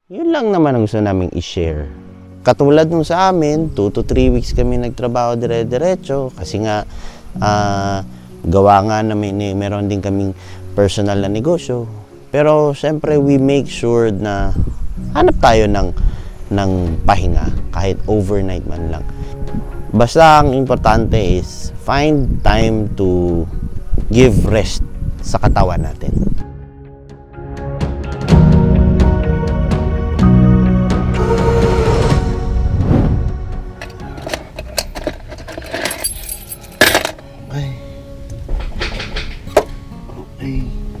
Yun lang naman ang gusto naming i-share. Katulad nung sa amin, 2 to 3 weeks kami nagtrabaho dire-diretso kasi nga gawa nga namin meron din kaming personal na negosyo. Pero siyempre we make sure na hanap tayo ng pahinga kahit overnight man lang. Basta ang importante is find time to give rest sa katawan natin.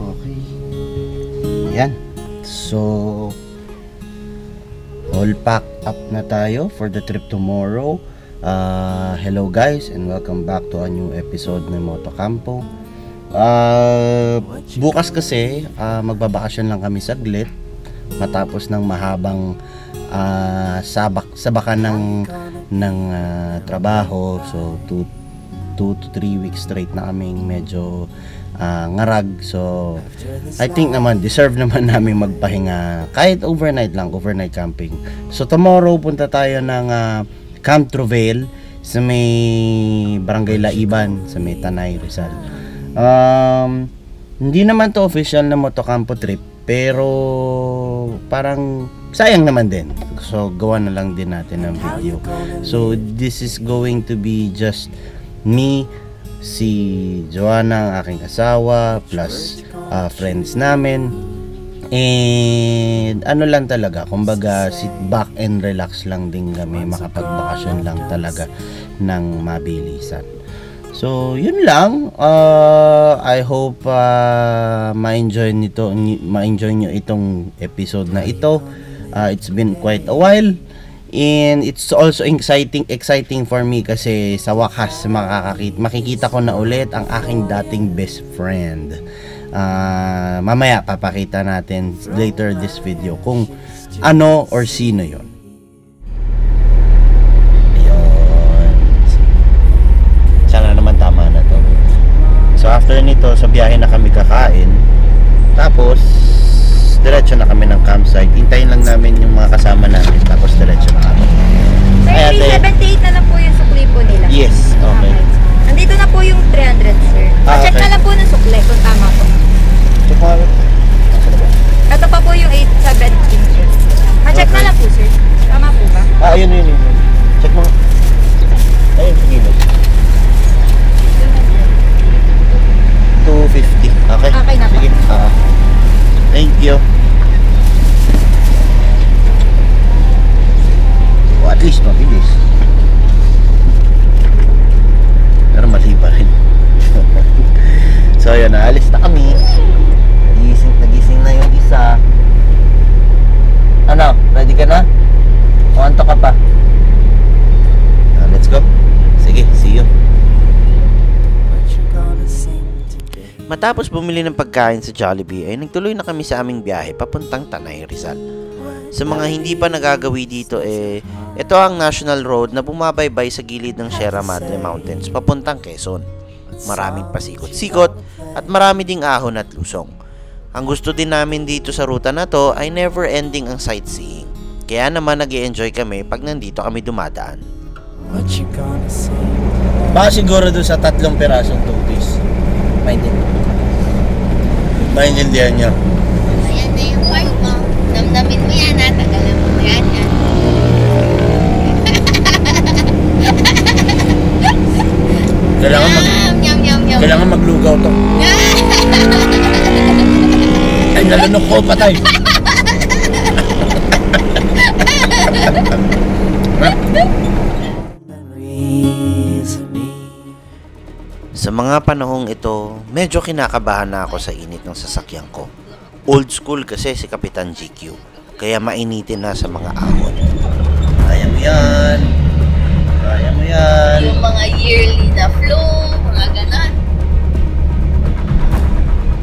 Okay. Yan. So, all packed up na tayo for the trip tomorrow. Hello guys and welcome back to a new episode ng Motocampo. Bukas kasi magbabakasyon lang kami saglit matapos ng mahabang sabakan ng trabaho. So 2 to 3 weeks straight na kaming medyo ngarag. So I think naman deserve naman namin magpahinga kahit overnight lang, overnight camping. So tomorrow punta tayo ng Camp Trovail sa may Barangay Laiban sa may Tanay, Rizal. Hindi naman to official na motocampo trip pero parang sayang naman din. So gawa na lang din natin ng video. So this is going to be just me, si Joanna, ang aking asawa, plus friends namin. And ano lang talaga, kumbaga sit back and relax lang din kami, makapagbakasyon lang talaga ng mabilisan. So yun lang. I hope ma-enjoy nyo itong episode na ito. It's been quite a while. And it's also exciting for me kasi sa wakas makikita ko na ulit ang aking dating best friend. Mamaya papakita natin later this video kung ano or sino yon. Ayun. Sana naman tama na to. So after nito sa biyahe na kami kakain. Tapos diretso na kami ng campsite. Hintayin lang namin yung mga kasama namin. Tapos diretso na kami. Sir, 78 na lang po yung sukli po nila. Yes, okay. Nandito na po yung 300, sir. Check okay. na lang po ng sukli kung tama po. Ito pa po yung 817, sir. Check na lang po, sir. Tama po ba? Ayun. Check mo. Ayun, sige. 250. Okay. Okay na po. Sige. Thank you. At least mabilis. Pero mali pa rin. So yun, naalis na kami. Nagising na yung isa. Ano? Ready ka na? O anto ka pa? Let's go. Sige, see you. Matapos bumili ng pagkain sa Jollibee ay nagtuloy na kami sa aming biyahe papuntang Tanay, Rizal. Sa mga hindi pa nagagawi dito ito ang national road na bumabaybay sa gilid ng Sierra Madre Mountains papuntang Quezon. Maraming pasikot-sikot at marami ding ahon at lusong. Ang gusto din namin dito sa ruta na to ay never ending ang sightseeing. Kaya naman nag-i-enjoy kami pag nandito kami dumadaan. Baka siguro doon sa 3 pirasong tutis. Maintindihan nyo. Ayan na yung part mo. Damdamin mo yan ha. Tagalan mo yan. Kailangan maglugaw to. Ay, nalunok ko, patay. Sa mga panahong ito, medyo kinakabahan na ako sa init ng sasakyan ko. Old school kasi si Kapitan GQ, kaya mainitin na sa mga ahon. Kaya mo yan. Kaya mo yan. Yung mga yearly na flow, mga ganon.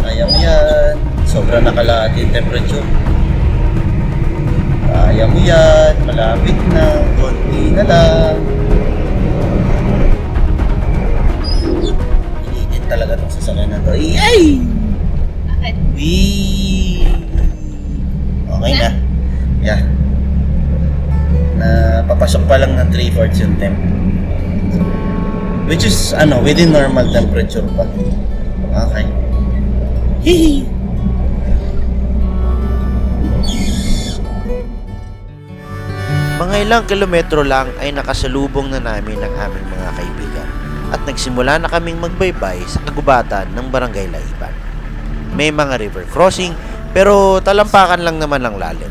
Kaya mo yan. Sobrang nakalati yung temperature. Kaya mo yan. Malapit na. Konti na lang. Initin talaga itong sasakyan na to. Ay! Bakit? Wee! Okay na. Yeah. Na papasok pa lang ng 3/4 yung temp. Which is within normal temperature pa. Okay. Hihi. Mga ilang kilometro lang ay nakasalubong na namin ang aming mga kaibigan at nagsimula na kaming magbaybay sa kagubatan ng Barangay Laiban. May mga river crossing pero talampakan lang naman ang lalim.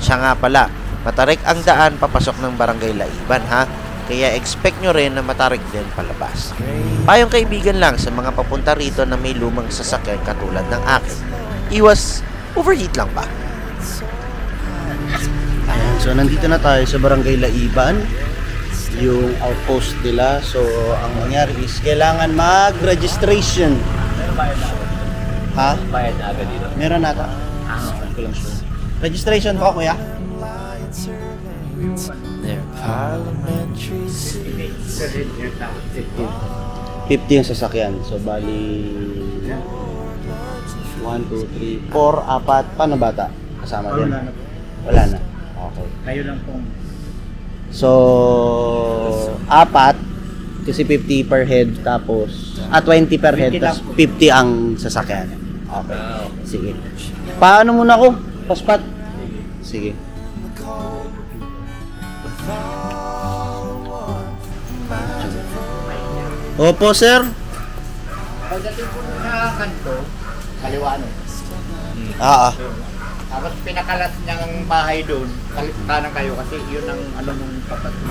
Siya nga pala, matarik ang daan papasok ng Barangay Laiban ha, kaya expect nyo rin na matarik din palabas. Payong kaibigan lang sa mga papunta rito na may lumang sasakyan katulad ng akin. Iwas overheat lang ba? Ayan, so nandito na tayo sa Barangay Laiban, yung outpost nila. So ang mangyari is kailangan mag-registration. Meron bayad na agad. Ha? Bayad na agad dito. Meron nata. Hindi ko lang sure. Registration po, kuya? There. 50 yung sasakyan. So bali 1, 2, 3, 4, 4. Paano bata? Kasama din? Wala na. Okay. Kayo lang pong So 4 kasi 50 per head, tapos 20 per head, 50 tapos lang. 50 ang sasakyan. Okay. Sige. Paano muna ako? Paspat. Sige. Opo, sir. pagdating po sa kanto, kaliwa no. Tapos pinakalas niyang bahay doon, kanan kayo kasi yun ang ano mong papatid.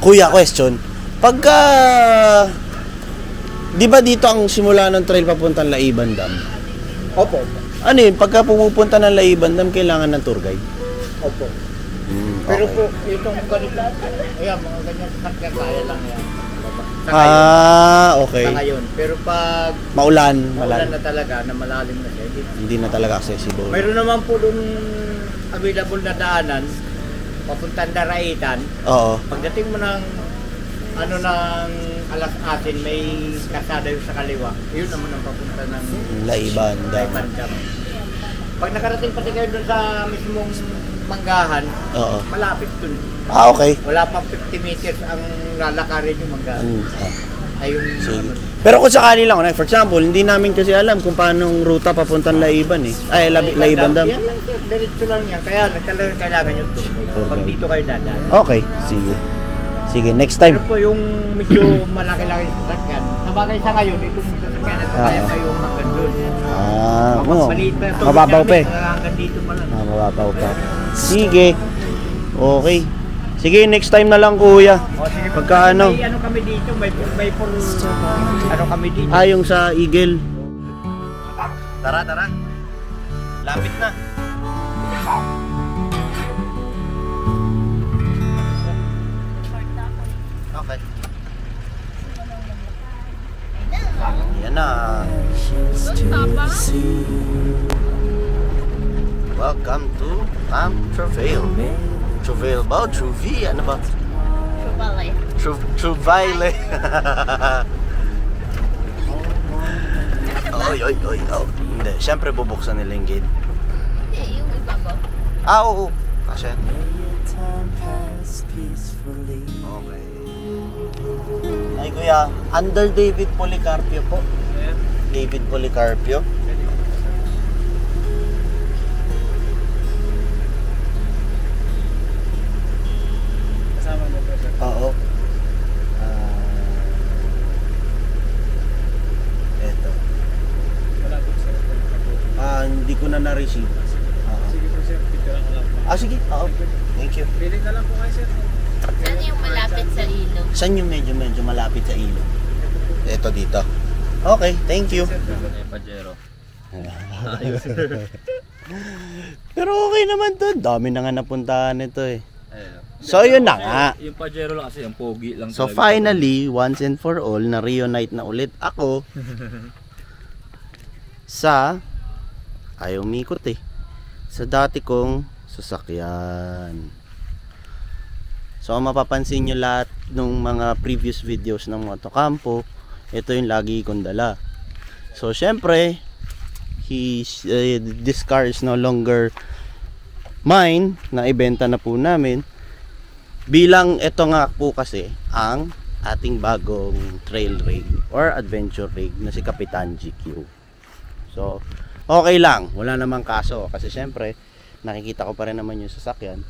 Kuya, question. Pagka di ba dito ang simula ng trail papuntang Laiban Dam? Opo. Ano yun, pagka pumupunta ng Laiban Dam, kailangan ng tour guide? Opo. Pero po, itong ganito, ayan, mga ganyan sakya kaya lang yan. Okay. Sa ngayon. Pero pag Maulan, maulan na talaga, na malalim na siya, hindi na talaga accessible. mayroon naman po doon available na daanan, papuntang Daraitan. Oo. Pagdating mo ng ano ng alas atin, may kasada yung sa kaliwa. Yun naman ang papunta ng Laiban Dam. Laiban Dam. Pag nakarating pati kayo doon sa mismong Manggahan, Oo. malapit dun. Okay. Wala pang 50 meters ang lalakarin yung Manggahan. Ay yung Sige. Pero kung sakali lang, for example, hindi namin kasi alam kung paano ang ruta papuntang Laiban eh. Ay, Laiban Dam. Yan lang sir, diretso lang yan. Kaya kailangan yung tour. Pag dito kayo dadaan. Okay, sige. Sige, next time. Pero po yung medyo malaki-laki yung sasakyan. Sabagay sa ngayon, itong sasakyan na ito, kaya kayong hanggang doon. Maliit pa ito. Mababaw pa eh. Hanggang dito pa lang. Mababaw pa. Sige. Okay. Sige, next time na lang, kuya. O, sige, Pagka ano? May ano kami dito, may full ano kami dito. Yung sa Eagle. Tara. Lapit na. Okay. Yan na. Welcome to Camp Travail. Travail ba? Truvi? Ano ba? Balay. Truvaile. Oy. Hindi, syempre bubuksan nila yung gate. Hindi, yung ibabaw. Oo. Kasi. Okay. Ay kuya, under David Policarpio po. David Policarpio. Kasama mo po sir. Oo. Eto. Malapit sir. Hindi ko na na-receive. Sige po sir, picture lang lang. Sige. Oo. Thank you. Piling na lang po kayo sir. Saan yung malapit sa ilog? Saan yung medyo malapit sa ilog? Ito dito. Okay, thank you. Pajero. Pero okay naman to. Dami na nga napuntahan nito eh. So yun na nga. Yung Pajero lang kasi, yung pogi lang So finally, once and for all, na-reunite na ulit ako sa ayaw umikot eh. Sa dati kong sasakyan. So mapapansin nyo lahat ng mga previous videos ng Motocampo, ito yung lagi kong dala. So syempre, this car is no longer mine na ibenta na po namin. Bilang ito nga po kasi ang ating bagong trail rig or adventure rig na si Kapitan GQ. So, okay lang. Wala namang kaso. Kasi syempre, nakikita ko pa rin naman yung sasakyan.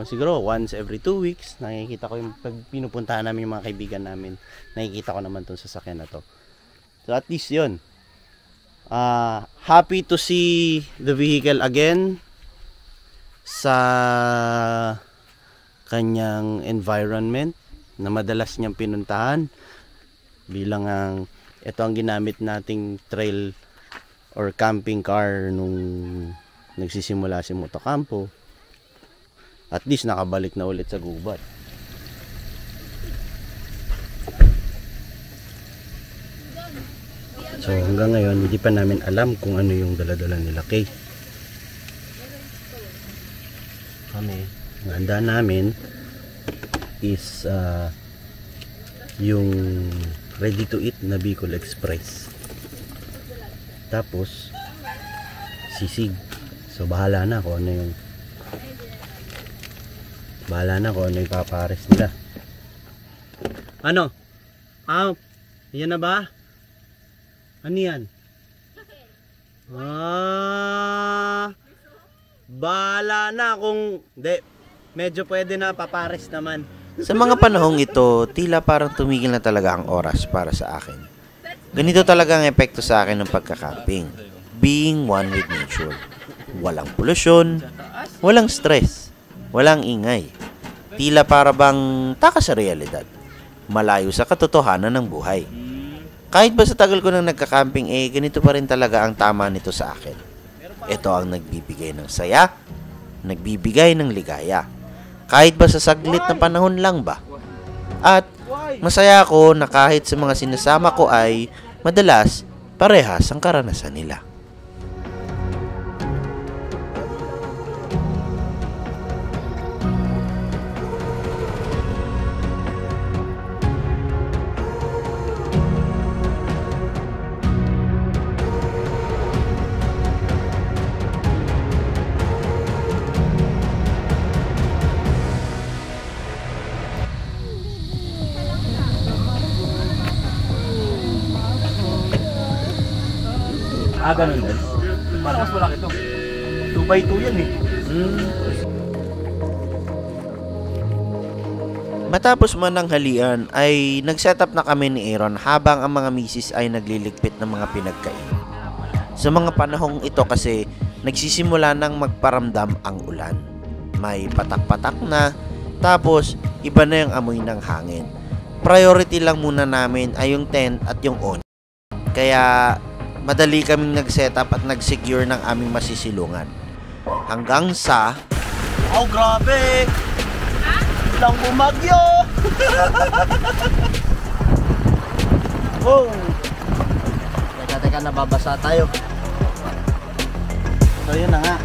Siguro once every 2 weeks, nakikita ko yung pag pinupuntahan namin yung mga kaibigan namin. Nakikita ko naman tong sasakyan na to. So, at least yun. Happy to see the vehicle again sa kanyang environment na madalas niyang pinuntahan bilang ito ang ginamit nating trail or camping car nung nagsisimula si Motocampo. At least nakabalik na ulit sa gubat. So hanggang ngayon hindi pa namin alam kung ano yung daladala nila Kay. Kami, ang handa namin is yung ready to eat na Bicol Express. Tapos sisig. So bahala na kung ano yung papares nila. Ano? Yan na ba? Ano yan? Bahala na kung hindi. Medyo pwede na papares naman. Sa mga panahong ito, tila parang tumigil na talaga ang oras para sa akin. Ganito talaga ang epekto sa akin ng pagkakamping. Being one with nature. Walang polusyon, walang stress, walang ingay. Tila para bang takas sa realidad. Malayo sa katotohanan ng buhay. Kahit ba sa tagal ko nang nagkakamping, ganito pa rin talaga ang tama nito sa akin. Ito ang nagbibigay ng saya, nagbibigay ng ligaya. Kahit ba sa saglit na panahon lang ba? At masaya ako na kahit sa mga sinasama ko ay madalas parehas ang karanasan nila. Ganun din. Parang mas malaki ito. 2x2 yan eh. Matapos man ang halian ay nag-setup na kami ni Aaron habang ang mga misis ay nagliligpit ng mga pinagkain. Sa mga panahong ito kasi nagsisimula nang magparamdam ang ulan. May patak-patak na, tapos iba na yung amoy ng hangin. Priority lang muna namin ay yung tent at yung on. Kaya madali kaming nag-setup at nag-secure ng aming masisilungan. Hanggang sa... Oh, grabe! Lang bumagyo! Oh! Teka, nababasa tayo. So, yun na nga.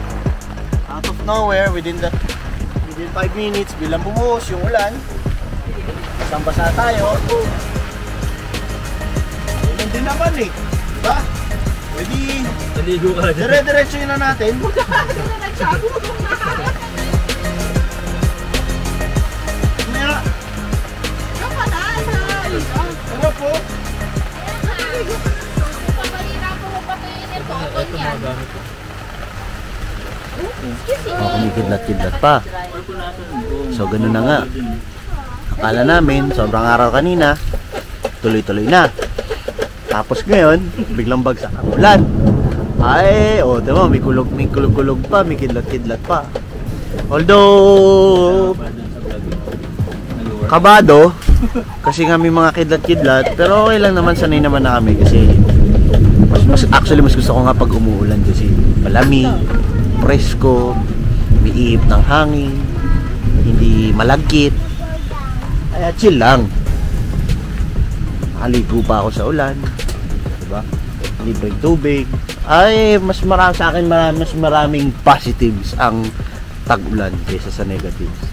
Out of nowhere, within 5 minutes, bilang bumuhos yung ulan, basang-basa tayo. Yun din naman eh. Diba? Pwede, naligo ka dyan. Dire-diretso yun na natin. Maya. Ano po? Kumikidlat-kidlat pa. So, ganun na nga. Akala namin, sobrang araw kanina, tuloy-tuloy na. Tapos ngayon, biglang bagsak ang ulan. Ay, diba, may kulog-kulog pa, may kidlat-kidlat pa. Although, kabado, kasi nga may mga kidlat-kidlat, pero okay lang naman, sanay naman na kami kasi actually mas gusto ko nga pag umuulan kasi malamig, presko, may ihip ng hangin, hindi malagkit. Kaya chill lang. Nakaligo pa ako sa ulan. Diba? Libreng tubig. Ay, mas marami sa akin, mas maraming positives ang tag-ulan kaysa sa negatives.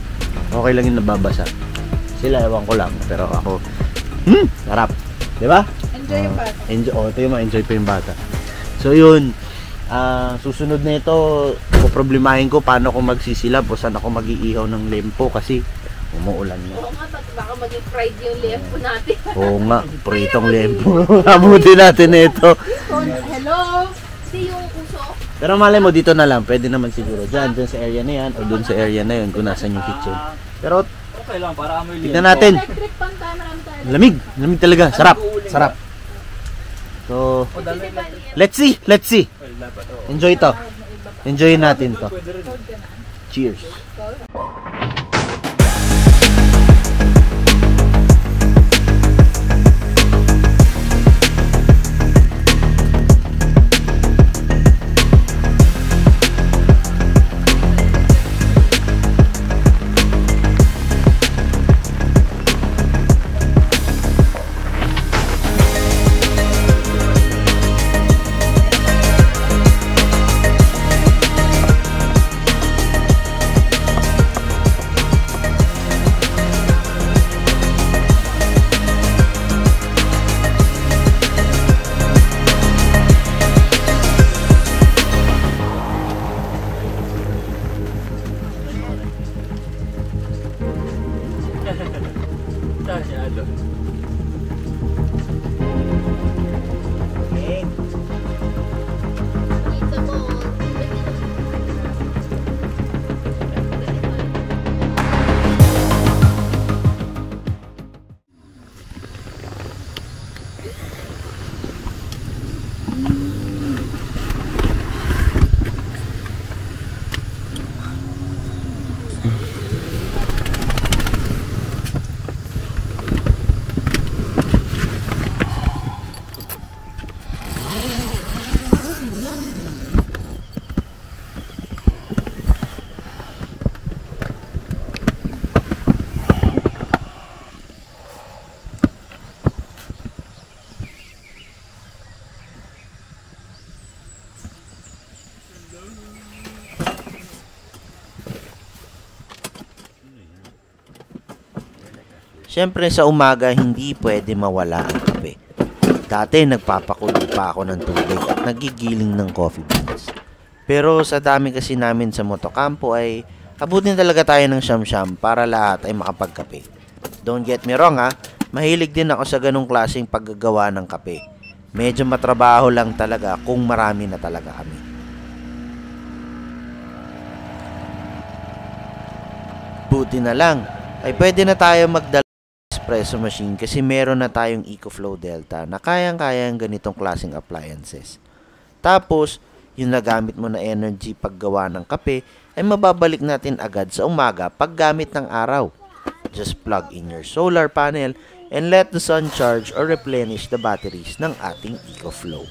Okay lang yung nababasa. Sila, ewan ko lang. Pero ako, sarap. Diba? Enjoy yung bata. Enjoy, ito yung ma-enjoy pa yung bata. So yun, Susunod na ito, problemahin ko paano ko magsisilab o saan ako mag-iihaw ng lempo kasi umuulan na. Oo nga, baka maging fried yung lempo natin. Oo nga, pritong lempo. Abutin natin na ito. Hello? Si yung uso? Pero malay mo, dito na lang. Pwede naman siguro. Dyan sa area na yan o dun sa area na yun kung nasan yung kitchen. Pero, Okay lang, para amoy tignan natin. Electric pan tayo, marami tayo. Lamig. Lamig talaga. Sarap. Sarap. So, let's see. Let's see. Enjoy to. Enjoy natin to. Cheers. Kita mo. Siyempre sa umaga hindi pwede mawala ang kape. Dati nagpapakulo pa ako ng tubig at nagigiling ng coffee beans. Pero sa dami kasi namin sa motokampo ay abutin talaga tayo ng siyam-siyam para lahat ay makapagkape. Don't get me wrong ha, mahilig din ako sa ganong klaseng paggagawa ng kape. Medyo matrabaho lang talaga kung marami na talaga kami. Buti na lang ay pwede na tayo magdala espresso machine kasi meron na tayong EcoFlow Delta na kayang-kayang ganitong klaseng appliances. Tapos, yung nagamit mo na energy paggawa ng kape ay mababalik natin agad sa umaga paggamit ng araw. Just plug in your solar panel and let the sun charge or replenish the batteries ng ating EcoFlow.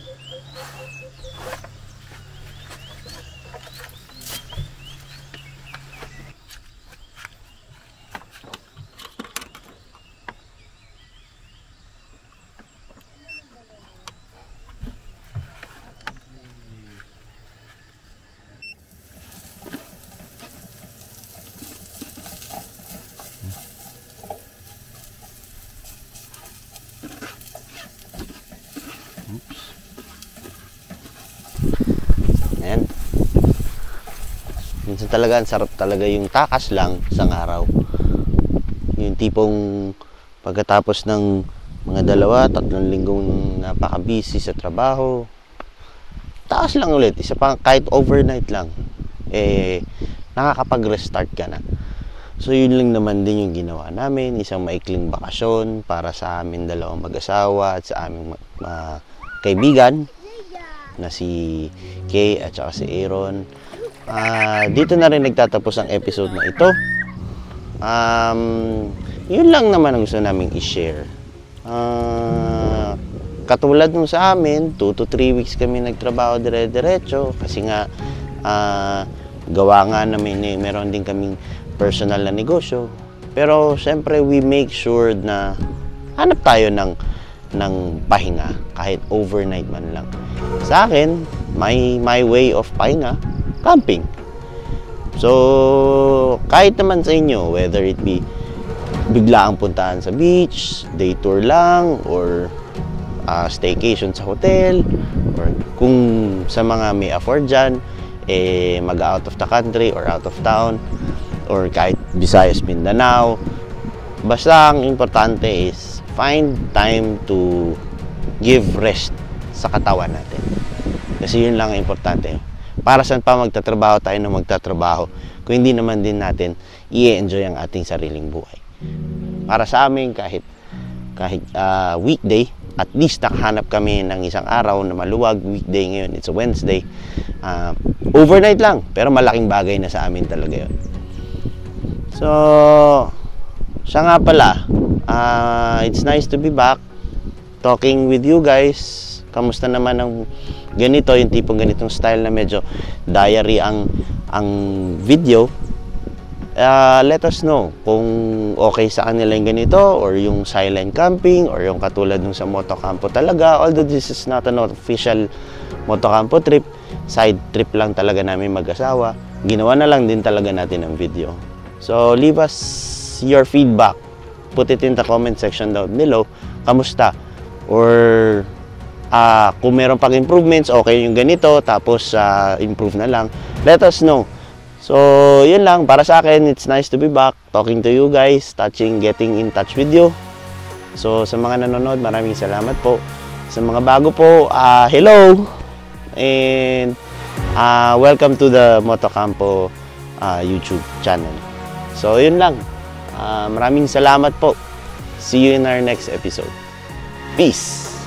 Ayan. Minsan talaga, ang sarap talaga yung takas lang isang araw. Yung tipong pagkatapos ng mga 2-3 linggong napaka-busy sa trabaho, takas lang ulit. Isa pa, kahit overnight lang, nakakapag-restart ka na. So yun lang naman din yung ginawa namin, isang maikling bakasyon para sa amin dalawang mag-asawa at sa aming kaibigan na si Kay at saka si Aaron. Dito na rin nagtatapos ang episode na ito. Yun lang naman ang gusto namin i-share. Katulad nung sa amin, 2 to 3 weeks kami nagtrabaho dire-diretso kasi nga gawa nga namin meron din kaming personal na negosyo. Pero syempre we make sure na hanap tayo ng pahinga kahit overnight man lang. Sa akin, my way of pahinga, camping. So kahit naman sa inyo, whether it be bigla ang puntahan sa beach, day tour lang, or staycation sa hotel, or Kung sa mga may afford dyan, mag-out of the country or out of town, or kahit Visayas, Mindanao, basta ang importante is find time to give rest sa katawan natin. Kasi yun lang ang importante. Para saan pa magtatrabaho tayo na magtatrabaho kung hindi naman din natin i-enjoy ang ating sariling buhay. Para sa amin, kahit weekday, at least nakahanap kami ng isang araw na maluwag. Weekday ngayon, it's a Wednesday. Overnight lang, pero malaking bagay na sa amin talaga yun. So, siya nga pala, it's nice to be back talking with you guys. Kamusta naman ang ganito, yung tipong ganitong style na medyo diary ang video. Let us know kung okay sa kanila yung ganito, or yung silent camping, or yung katulad nung sa Motocampo talaga. Although this is not an official Motocampo trip, side trip lang talaga namin mag-asawa, ginawa na lang din talaga natin ang video. So leave us your feedback, put it in the comment section down below. Kamusta? Or kung meron pang improvements, okay yung ganito, tapos improve na lang, let us know. So, yun lang. Para sa akin, it's nice to be back, talking to you guys, getting in touch with you. So, sa mga nanonood, maraming salamat po. Sa mga bago po, hello! And welcome to the Motocampo YouTube channel. So, yun lang. Maraming salamat po. See you in our next episode. Peace!